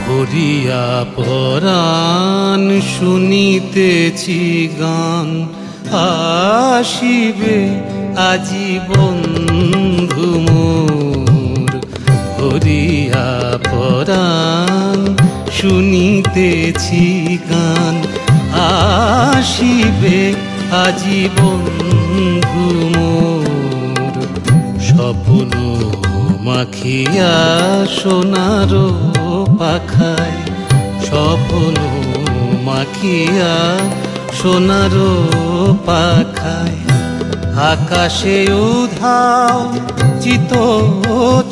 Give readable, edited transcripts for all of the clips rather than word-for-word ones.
ভরিয়া পরাণ শুনিতেছি গান, আসিবে আজি বন্ধু মোর। ভরিয়া পরাণ শুনিতেছি গান, আসিবে আজি বন্ধু মোর। স্বপ্ন মাখিয়া সোনার পাখায়, স্বপ্ন মাখিয়া সোনার পাখায়। আকাশে উধাও চিত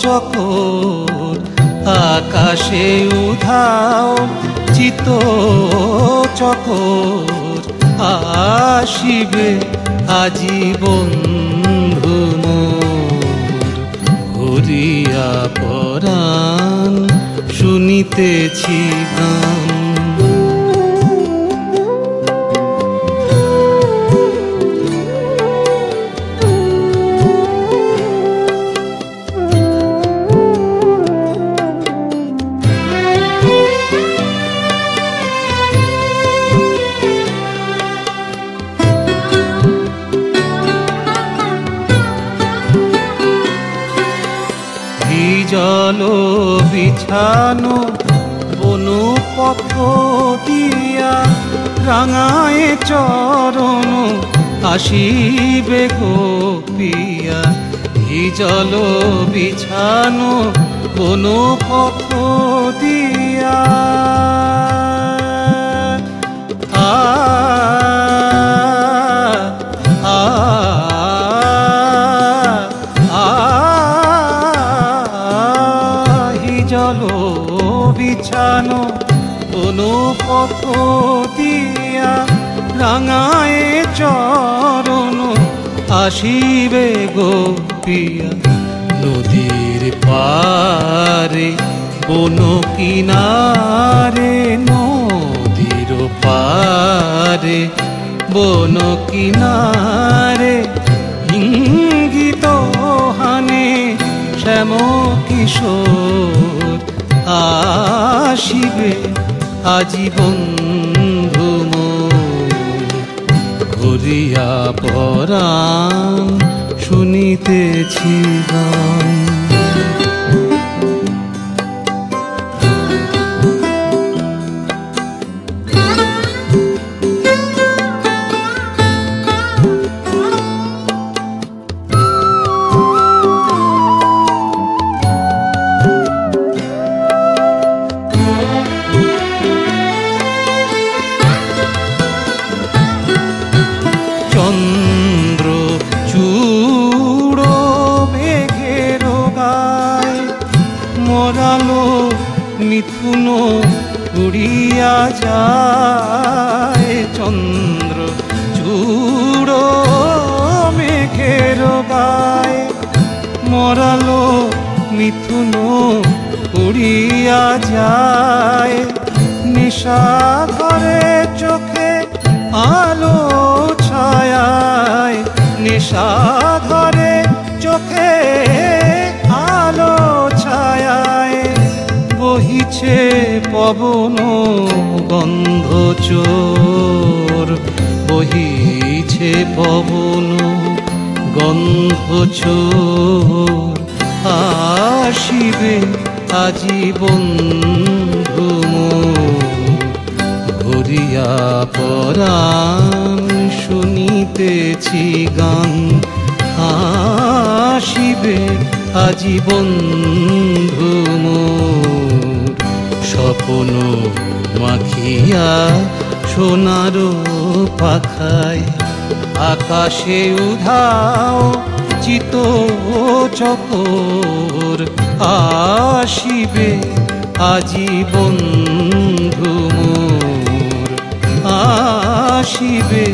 চকর, আকাশে উধাও চিত চকর। আসিবে আজি বন্ধু মোর। ভরিয়া পরাণ শুনিতেছি গান। জল বিছানো বনু পথ দিয়া, রাঙায় চরণ আসিবে গোপিয়া। জল বিছানো বনু পথ দিয়া, জল বিছানো কোনো পথ দিয়া, রাঙায় চরণ আসিবে গোপিয়া। নদীর পারে বন কিনারে, নদীর পারে বন কিনারে। ইঙ্গিত হানে শ্যাম কিশোর, আসিবে আজি বন্ধু মোর। ভরিয়া পরাণ শুনিতেছি গান। চন্দ্র চূড় মেঘের গায়, মরালো মিথুন উড়িয়া যায়। চন্দ্র চূড় মেঘের গায়, মরালো মিথুন উড়িয়া যায়। নিশা ধরে চোখে আলো ছায়ায়, নিশা ধরে চোখে আলো ছায়ায়। বহিছে পবন গন্ধ চোর, বহিছে পবন গন্ধ চোর। আসিবে আজি বন্ধু মোর। ভরিয়া পরাণ শুনিতেছি গান, আসিবে আজি বন্ধু মোর। স্বপ্ন মাখিয়া সোনারো পাখায়। আকাশে উধাও চিত চকর, আসিবে আজি বন্ধু মোর, আসিবে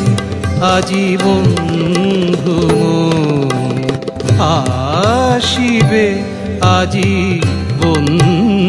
আজি বন্ধু মোর, আসিবে আজি বন্ধু